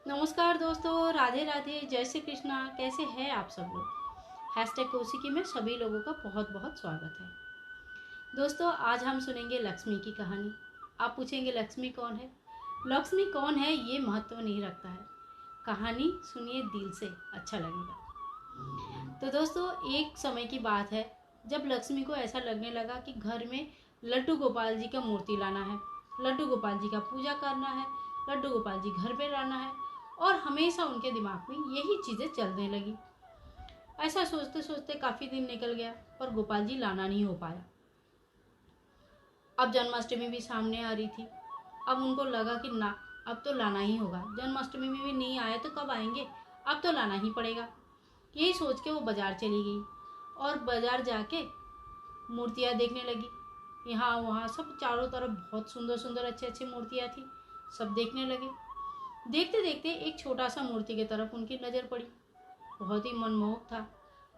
नमस्कार दोस्तों, राधे राधे, जय श्री कृष्णा। कैसे हैं आप सब लोग। हैशटैग कौशिकी में सभी लोगों का बहुत बहुत स्वागत है। दोस्तों, आज हम सुनेंगे लक्ष्मी की कहानी। आप पूछेंगे लक्ष्मी कौन है। लक्ष्मी कौन है ये महत्व नहीं रखता है, कहानी सुनिए दिल से, अच्छा लगेगा। तो दोस्तों, एक समय की बात है जब लक्ष्मी को ऐसा लगने लगा कि घर में लड्डू गोपाल जी का मूर्ति लाना है, लड्डू गोपाल जी का पूजा करना है, लड्डू गोपाल जी घर पे लाना है, और हमेशा उनके दिमाग में यही चीज़ें चलने लगी। ऐसा सोचते सोचते काफ़ी दिन निकल गया पर गोपाल जी लाना नहीं हो पाया। अब जन्माष्टमी भी सामने आ रही थी। अब उनको लगा कि ना, अब तो लाना ही होगा। जन्माष्टमी में भी नहीं आए तो कब आएंगे, अब तो लाना ही पड़ेगा। यही सोच के वो बाजार चली गई और बाजार जाके मूर्तियाँ देखने लगी। यहाँ वहाँ सब चारों तरफ बहुत सुंदर सुंदर अच्छी अच्छी मूर्तियाँ थी। सब देखने लगे। देखते देखते एक छोटा सा मूर्ति की तरफ उनकी नज़र पड़ी। बहुत ही मनमोहक था,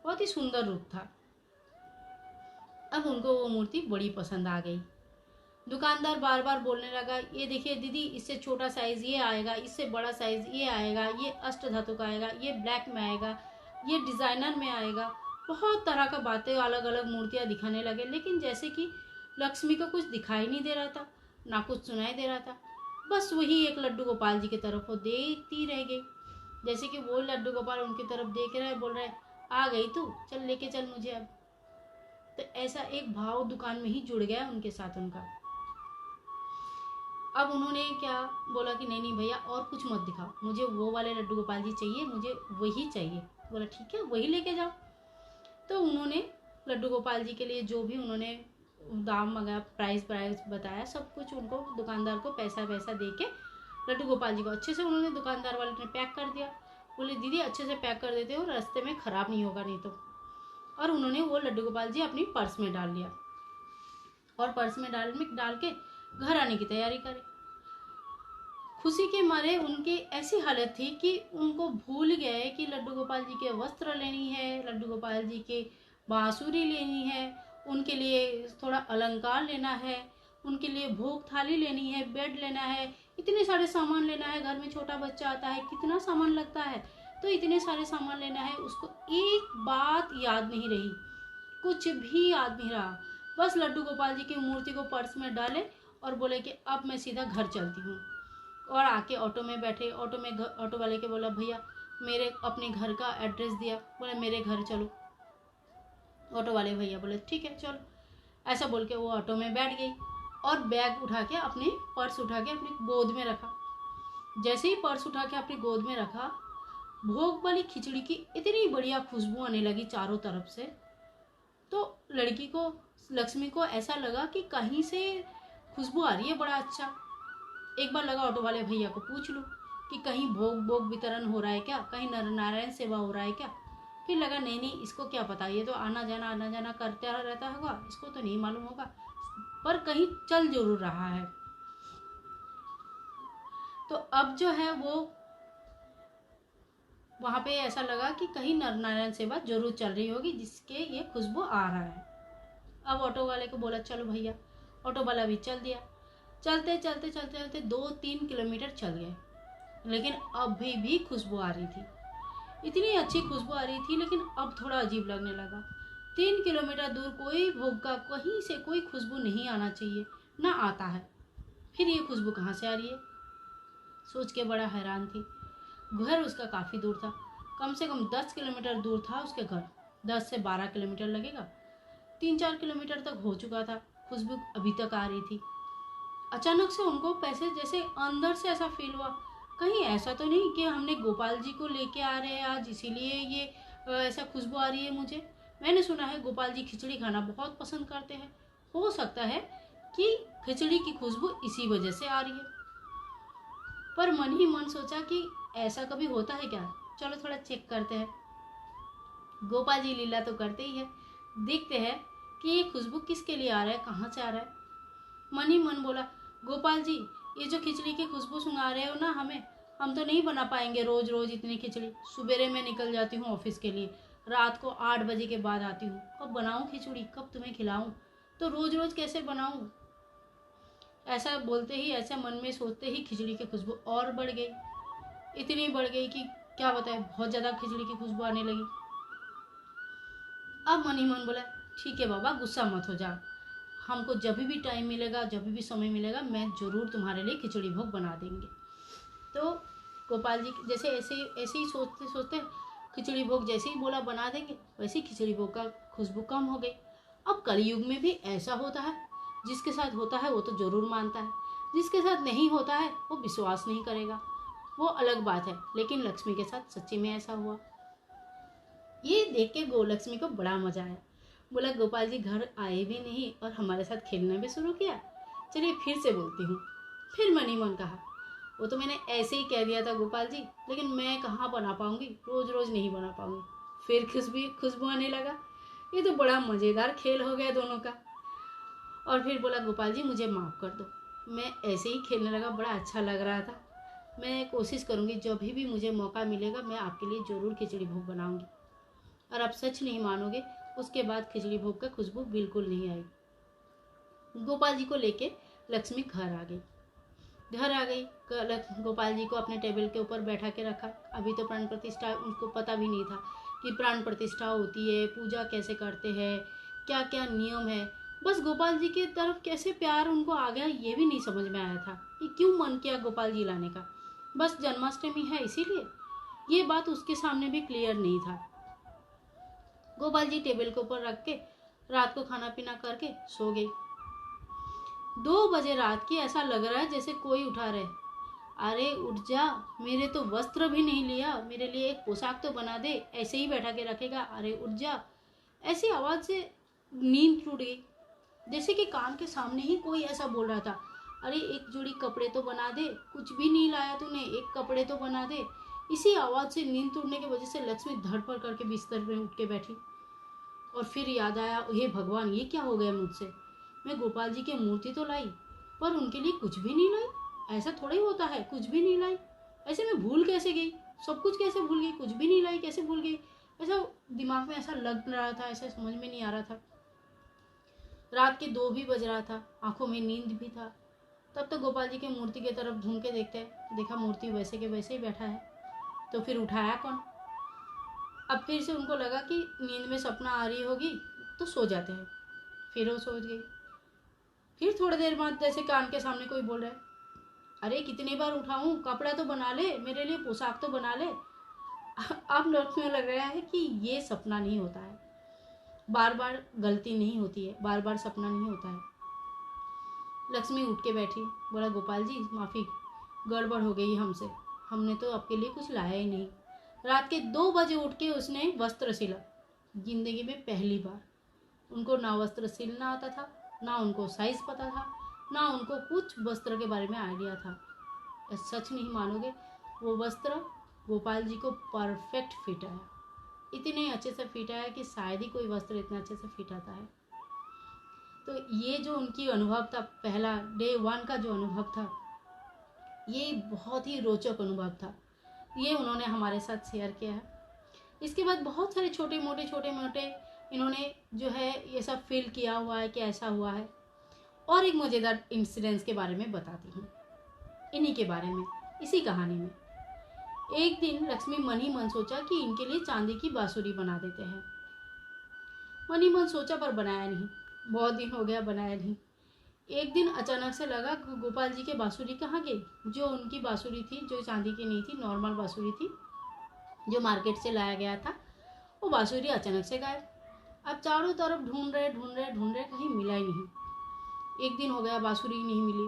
बहुत ही सुंदर रूप था। अब उनको वो मूर्ति बड़ी पसंद आ गई। दुकानदार बार बार बोलने लगा, ये देखिए दीदी, इससे छोटा साइज ये आएगा, इससे बड़ा साइज ये आएगा, ये अष्ट धातु का आएगा, ये ब्लैक में आएगा, ये डिजाइनर में आएगा। बहुत तरह का बातें, अलग अलग मूर्तियां दिखाने लगे। लेकिन जैसे कि लक्ष्मी को कुछ दिखाई नहीं दे रहा था, ना कुछ सुनाई दे रहा था। बस वही एक लड्डू गोपाल जी की तरफ वो देखती रह गई। जैसे कि वो लड्डू गोपाल उनकी तरफ देख रहे, बोल रहे, आ गई तू, चल लेके चल मुझे अब। तो ऐसा एक भाव दुकान में ही जुड़ गया उनके साथ उनका। अब उन्होंने क्या बोला कि नहीं नहीं भैया, और कुछ मत दिखाओ, मुझे वो वाले लड्डू गोपाल जी चाहिए, मुझे वही चाहिए। बोला ठीक है, वही लेके जाओ। तो उन्होंने लड्डू गोपाल जी के लिए जो भी उन्होंने दाम मंगाया, प्राइस बताया, सब कुछ उनको, दुकानदार को पैसा वैसा दे के लड्डू गोपाल जी को अच्छे से उन्होंने, दुकानदार वाले ने पैक कर दिया। बोले दीदी अच्छे से पैक कर देते हो, रास्ते में ख़राब नहीं होगा नहीं तो। और उन्होंने वो लड्डू गोपाल जी अपनी पर्स में डाल लिया और पर्स में डाल के घर आने की तैयारी करी। खुशी के मारे उनकी ऐसी हालत थी कि उनको भूल गए कि लड्डू गोपाल जी के वस्त्र लेनी है, लड्डू गोपाल जी के बांसुरी लेनी है, उनके लिए थोड़ा अलंकार लेना है, उनके लिए भोग थाली लेनी है, बेड लेना है, इतने सारे सामान लेना है। घर में छोटा बच्चा आता है, कितना सामान लगता है। तो इतने सारे सामान लेना है, उसको एक बात याद नहीं रही, कुछ भी याद नहीं रहा। बस लड्डू गोपाल जी की मूर्ति को पर्स में डाले और बोले कि अब मैं सीधा घर चलती हूँ। और आके ऑटो में बैठे। ऑटो वाले के बोला, भैया मेरे अपने घर का एड्रेस दिया। बोले मेरे घर चलो। ऑटो वाले भैया बोले ठीक है चलो। ऐसा बोल के वो ऑटो में बैठ गई और बैग उठा के, अपनी पर्स उठा के अपनी गोद में रखा। जैसे ही पर्स उठा के अपनी गोद में रखा, भोग वाली खिचड़ी की इतनी बढ़िया खुशबू आने लगी चारों तरफ से। तो लड़की को, लक्ष्मी को ऐसा लगा कि कहीं से खुशबू आ रही है, बड़ा अच्छा। एक बार लगा ऑटो वाले भैया को पूछ लूँ कि कहीं भोग भोग वितरण हो रहा है क्या, कहीं नर नारायण सेवा हो रहा है क्या। फिर लगा नहीं नहीं, इसको क्या पता, ये तो आना जाना करता रहता होगा, इसको तो नहीं मालूम होगा, पर कहीं चल जरूर रहा है। तो अब जो है वो वहाँ पे ऐसा लगा कि कहीं नर नारायण सेवा जरूर चल रही होगी, जिसके ये खुशबू आ रहा है। अब ऑटो वाले को बोला चलो भैया। ऑटो वाला भी चल दिया। चलते चलते चलते चलते 2-3 किलोमीटर चल गए, लेकिन अभी भी खुशबू आ रही थी। इतनी अच्छी खुशबू आ रही थी, लेकिन अब थोड़ा अजीब लगने लगा। 3 किलोमीटर दूर कोई भोग का कहीं से कोई खुशबू नहीं आना चाहिए, ना आता है। फिर ये खुशबू कहाँ से आ रही है, सोच के बड़ा हैरान थी। घर उसका काफ़ी दूर था, कम से कम 10 किलोमीटर दूर था उसके घर। 10 से 12 किलोमीटर लगेगा। 3-4 किलोमीटर तक हो चुका था, खुशबू अभी तक आ रही थी। अचानक से उनको पैसे जैसे अंदर से ऐसा फील हुआ, कहीं ऐसा तो नहीं कि हमने गोपाल जी को लेके आ रहे हैं आज, इसीलिए ये ऐसा खुशबू आ रही है मुझे। मैंने सुना है गोपाल जी खिचड़ी खाना बहुत पसंद करते हैं, हो सकता है कि खिचड़ी की खुशबू इसी वजह से आ रही है। पर मन ही मन सोचा कि ऐसा कभी होता है क्या, चलो थोड़ा चेक करते हैं। गोपाल जी लीला तो करते ही है, देखते हैं कि ये खुशबू किसके लिए आ रहा है, कहाँ से आ रहा है। मन ही मन बोला, गोपाल जी ये जो खिचड़ी की खुशबू सुंघा रहे हो ना हमें, हम तो नहीं बना पाएंगे रोज रोज इतनी खिचड़ी। सुबेरे में निकल जाती हूँ ऑफिस के लिए, रात को 8 बजे के बाद आती हूँ, कब बनाऊँ खिचड़ी, कब तुम्हें खिलाऊँ, तो रोज रोज कैसे बनाऊँ। ऐसा बोलते ही, ऐसा मन में सोचते ही खिचड़ी की खुशबू और बढ़ गई। इतनी बढ़ गई कि क्या बताए, बहुत ज़्यादा खिचड़ी की खुशबू आने लगी। अब मन ही मन बोला, ठीक है बाबा, गुस्सा मत हो जाओ, हमको जब भी टाइम मिलेगा, जब भी समय मिलेगा, मैं ज़रूर तुम्हारे लिए खिचड़ी भोग बना देंगे। तो गोपाल जी जैसे ऐसे ही सोचते सोचते खिचड़ी भोग जैसे ही बोला बना देंगे, वैसे ही खिचड़ी भोग का खुशबू कम हो गई। अब कलयुग में भी ऐसा होता है, जिसके साथ होता है वो तो जरूर मानता है, जिसके साथ नहीं होता है वो विश्वास नहीं करेगा, वो अलग बात है। लेकिन लक्ष्मी के साथ सच्ची में ऐसा हुआ। ये देख के गोलक्ष्मी को बड़ा मजा आया। बोला गोपाल जी घर आए भी नहीं और हमारे साथ खेलना भी शुरू किया। चलिए फिर से बोलती हूँ। फिर मन ही मन कहा, वो तो मैंने ऐसे ही कह दिया था गोपाल जी, लेकिन मैं कहाँ बना पाऊंगी, रोज रोज नहीं बना पाऊंगी। फिर खुशबू आने लगा। ये तो बड़ा मजेदार खेल हो गया दोनों का। और फिर बोला गोपाल जी मुझे माफ़ कर दो, मैं ऐसे ही खेलने लगा, बड़ा अच्छा लग रहा था। मैं कोशिश करूंगी जब भी मुझे मौका मिलेगा मैं आपके लिए ज़रूर खिचड़ी भोग बनाऊंगी। और आप सच नहीं मानोगे, उसके बाद खिचड़ी भोग का खुशबू बिल्कुल नहीं आई। गोपाल जी को लेके लक्ष्मी घर आ गई। गोपाल जी को अपने टेबल के ऊपर बैठा के रखा। अभी तो प्राण प्रतिष्ठा उनको पता भी नहीं था कि प्राण प्रतिष्ठा होती है, पूजा कैसे करते हैं, क्या क्या नियम है। बस गोपाल जी की तरफ कैसे प्यार उनको आ गया ये भी नहीं समझ में आया था कि क्यों मन किया गोपाल जी लाने का। बस जन्माष्टमी है इसीलिए, ये बात उसके सामने भी क्लियर नहीं था। गोपाल जी टेबल के ऊपर रख के रात को खाना पीना करके सो गई। 2 बजे रात की, ऐसा लग रहा है जैसे कोई उठा रहे। अरे उठ जा, मेरे तो वस्त्र भी नहीं लिया, मेरे लिए एक पोशाक तो बना दे, ऐसे ही बैठा के रखेगा, अरे उठ जा। ऐसी आवाज से नींद टूट गई, जैसे कि कान के सामने ही कोई ऐसा बोल रहा था, अरे एक जोड़ी कपड़े तो बना दे, कुछ भी नहीं लाया तूने, एक कपड़े तो बना दे। इसी आवाज से नींद टूटने की वजह से लक्ष्मी धड़पड़ करके बिस्तर में उठ के बैठी। और फिर याद आया, हे भगवान ये क्या हो गया मुझसे, मैं गोपाल जी की मूर्ति तो लाई पर उनके लिए कुछ भी नहीं लाई। ऐसा थोड़ा ही होता है, कुछ भी नहीं लाई, ऐसे मैं भूल कैसे गई, सब कुछ कैसे भूल गई, कुछ भी नहीं लाई कैसे भूल गई। ऐसा दिमाग में ऐसा लग रहा था, ऐसा समझ में नहीं आ रहा था। रात के 2 भी बज रहा था, आंखों में नींद भी था। तब तो गोपाल जी की मूर्ति की तरफ घूम के देखा मूर्ति वैसे के वैसे ही बैठा है। तो फिर उठाया कौन। अब फिर से उनको लगा कि नींद में सपना आ रही होगी तो सो जाते हैं। फिर वो सो गई। फिर थोड़ी देर बाद जैसे कान के सामने कोई बोल रहा है, अरे कितनी बार उठाऊं, कपड़ा तो बना ले, मेरे लिए पोशाक तो बना ले। अब लक्ष्मी लग रहा है कि ये सपना नहीं होता है, बार बार गलती नहीं होती है, बार बार सपना नहीं होता है। लक्ष्मी उठ के बैठी। बोला गोपाल जी माफ़ी, गड़बड़ हो गई हमसे, हमने तो आपके लिए कुछ लाया ही नहीं। रात के 2 बजे उठ के उसने वस्त्र सिला। जिंदगी में पहली बार। उनको ना वस्त्र सिलना आता था, ना उनको साइज पता था, ना उनको कुछ वस्त्र के बारे में आइडिया था। सच नहीं मानोगे, वो वस्त्र गोपाल जी को परफेक्ट फिट आया। इतने अच्छे से फिट आया कि शायद ही कोई वस्त्र इतना अच्छे से फिट आता है। तो ये जो उनकी अनुभव था, पहला डे 1 का जो अनुभव था, ये बहुत ही रोचक अनुभव था। ये उन्होंने हमारे साथ शेयर किया है। इसके बाद बहुत सारे छोटे मोटे इन्होंने जो है ये सब फील किया हुआ है कि ऐसा हुआ है। और एक मज़ेदार इंसिडेंस के बारे में बताती हूँ, इन्हीं के बारे में, इसी कहानी में। एक दिन लक्ष्मी मन ही मन सोचा कि इनके लिए चांदी की बांसुरी बना देते हैं। मन ही मन सोचा पर बनाया नहीं, बहुत दिन हो गया बनाया नहीं। एक दिन अचानक से लगा गोपाल जी के बांसुरी कहाँ गई। जो उनकी बांसुरी थी, जो चांदी की नहीं थी, नॉर्मल बांसुरी थी जो मार्केट से लाया गया था, वो बांसुरी अचानक से गायब। अब चारों तरफ ढूंढ रहे कहीं मिला ही नहीं। एक दिन हो गया बांसुरी नहीं मिली।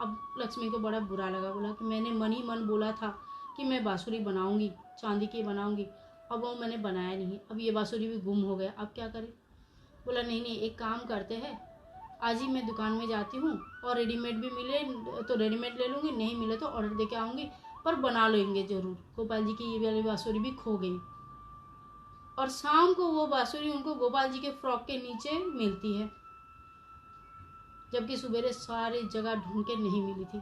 अब लक्ष्मी को बड़ा बुरा लगा। बोला कि मैंने मन ही मन बोला था कि मैं बांसुरी बनाऊंगी, चांदी की बनाऊंगी, अब वो मैंने बनाया नहीं, अब ये बांसुरी भी गुम हो गया, अब क्या करें। बोला नहीं एक काम करते हैं, आज ही मैं दुकान में जाती हूँ और रेडीमेड भी मिले तो रेडीमेड ले लूँगी, नहीं मिले तो ऑर्डर दे के आऊँगी, पर बना लेंगे ज़रूर। गोपाल जी की ये वाली बांसुरी भी खो गई। और शाम को वो बांसुरी उनको गोपाल जी के फ्रॉक के नीचे मिलती है, जबकि सुबह सारी जगह ढूंढ के नहीं मिली थी।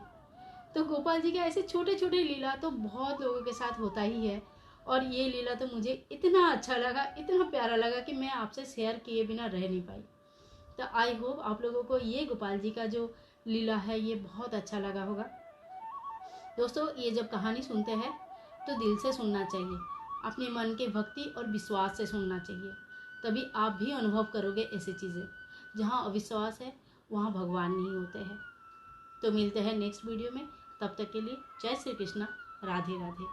तो गोपाल जी के ऐसे छोटे छोटे लीला तो बहुत लोगों के साथ होता ही है। और ये लीला तो मुझे इतना अच्छा लगा, इतना प्यारा लगा कि मैं आपसे शेयर किए बिना रह नहीं पाई। तो आई होप आप लोगों को ये गोपाल जी का जो लीला है ये बहुत अच्छा लगा होगा। दोस्तों ये जब कहानी सुनते हैं तो दिल से सुनना चाहिए, अपने मन के भक्ति और विश्वास से सुनना चाहिए। तभी आप भी अनुभव करोगे ऐसी चीज़ें। जहाँ अविश्वास है वहाँ भगवान नहीं होते हैं। तो मिलते हैं नेक्स्ट वीडियो में, तब तक के लिए जय श्री कृष्णा, राधे राधे।